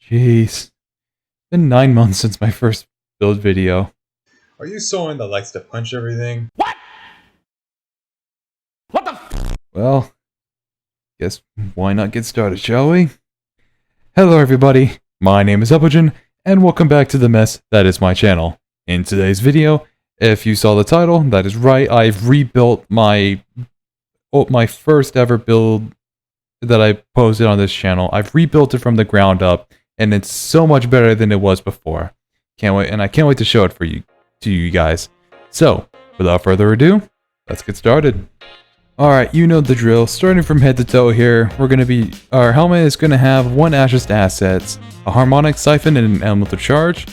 Jeez. Been 9 months since my first build video. Are you someone that likes to punch everything? Well, guess why not get started, shall we? Hello everybody, my name is Bungie, and welcome back to the mess that is my channel. In today's video, if you saw the title, that is right, I've rebuilt my first ever build that I posted on this channel. I've rebuilt it from the ground up, and it's so much better than it was before. Can't wait, and I can't wait to show it to you guys. So, without further ado, let's get started. Alright, you know the drill. Starting from head to toe here, our helmet is gonna have 1 Ashes assets, a harmonic siphon and an elemental charge.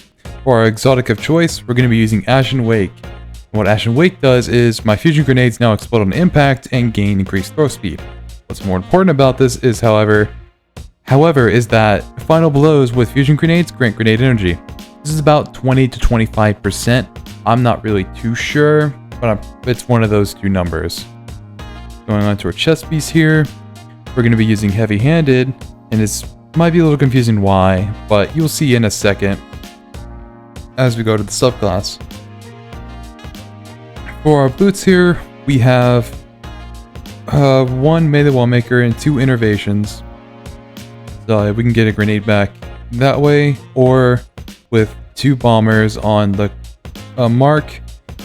For our exotic of choice, we're gonna be using Ashen Wake. And what Ashen Wake does is my fusion grenades now explode on impact and gain increased throw speed. What's more important about this is, however, is that final blows with fusion grenades grant grenade energy. This is about 20 to 25%. I'm not really too sure, but it's one of those two numbers. Going on to our chest piece here, we're going to be using heavy-handed, and it might be a little confusing why, but you'll see in a second as we go to the subclass. For our boots here, we have 1 melee wall maker and 2 innervations. So we can get a grenade back that way, or with 2 bombers on the mark.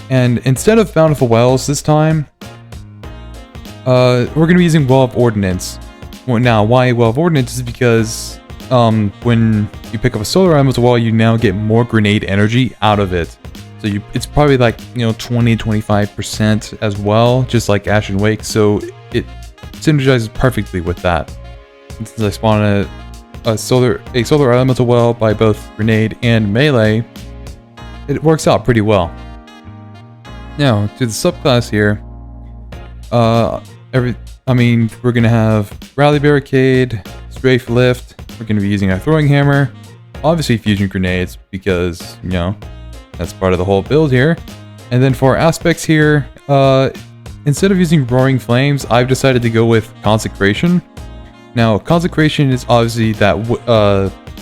And instead of Bountiful Wells this time, we're going to be using Well of Ordnance. Well, now, why Well of Ordnance is because when you pick up a solar elemental wall, you now get more grenade energy out of it. So it's probably like, 20-25% as well, just like Ashen Wake. So it synergizes perfectly with that. And since I spawn a solar elemental well by both grenade and melee, it works out pretty well. Now to the subclass here. We're gonna have Rally Barricade, Strafe Lift. We're gonna be using our Throwing Hammer, obviously fusion grenades because that's part of the whole build here. And then for aspects here, instead of using Roaring Flames, I've decided to go with Consecration. Now, Consecration is obviously that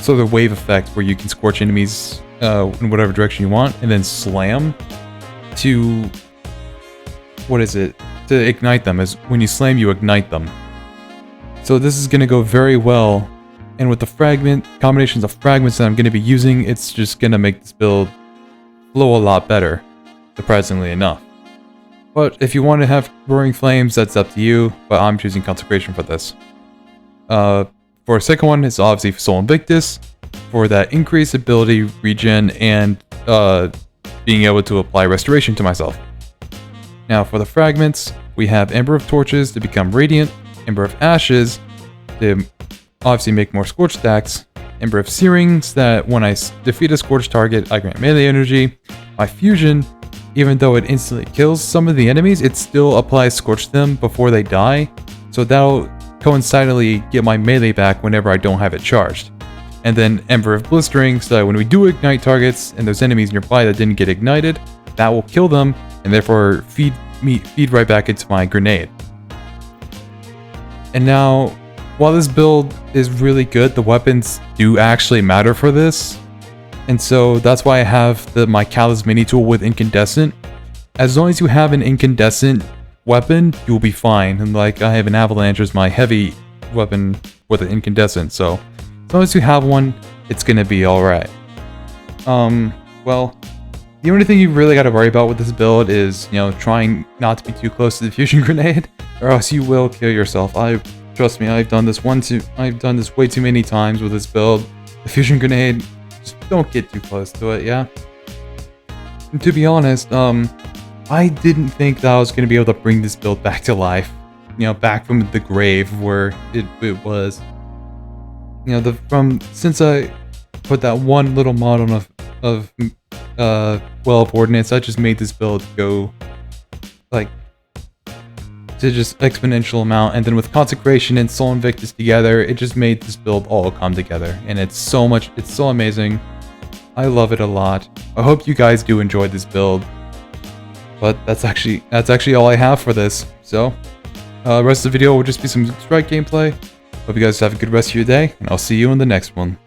sort of wave effect where you can scorch enemies in whatever direction you want, and then slam to to ignite them. As when you slam, you ignite them. So this is going to go very well, and with the combinations of fragments that I'm going to be using, it's just going to make this build flow a lot better, surprisingly enough. But if you want to have Roaring Flames, that's up to you, but I'm choosing Consecration for this. For a second one, it's obviously Soul Invictus, for that increased ability, regen, and being able to apply Restoration to myself. Now for the fragments, we have Ember of Torches to become Radiant, Ember of Ashes to obviously make more Scorch stacks, Ember of Searings that when I defeat a Scorch target, I grant melee energy. My Fusion, even though it instantly kills some of the enemies, it still applies Scorch to them before they die, so that'll coincidentally get my melee back whenever I don't have it charged. And then Ember of Blistering, so that when we do ignite targets and there's enemies nearby that didn't get ignited, that will kill them and therefore feed right back into my grenade. And now, while this build is really good, the weapons do actually matter for this. And so that's why I have my Callus mini tool with incandescent. As long as you have an incandescent weapon, you'll be fine. And like I have an avalanche as my heavy weapon with an incandescent, so as long as you have one, it's gonna be alright. Well, the only thing you really gotta worry about with this build is, trying not to be too close to the fusion grenade, or else you will kill yourself. Trust me, I've done this way too many times with this build. The fusion grenade, just don't get too close to it, yeah? And to be honest, I didn't think that I was going to be able to bring this build back to life. Back from the grave where it was. Since I put that one little mod on of Well of Ordnance, I just made this build go to just exponential amount, and then with Consecration and Soul Invictus together, it just made this build all come together, and it's so amazing. I love it a lot. I hope you guys do enjoy this build. But that's actually all I have for this. So, the rest of the video will just be some strike gameplay. Hope you guys have a good rest of your day, and I'll see you in the next one.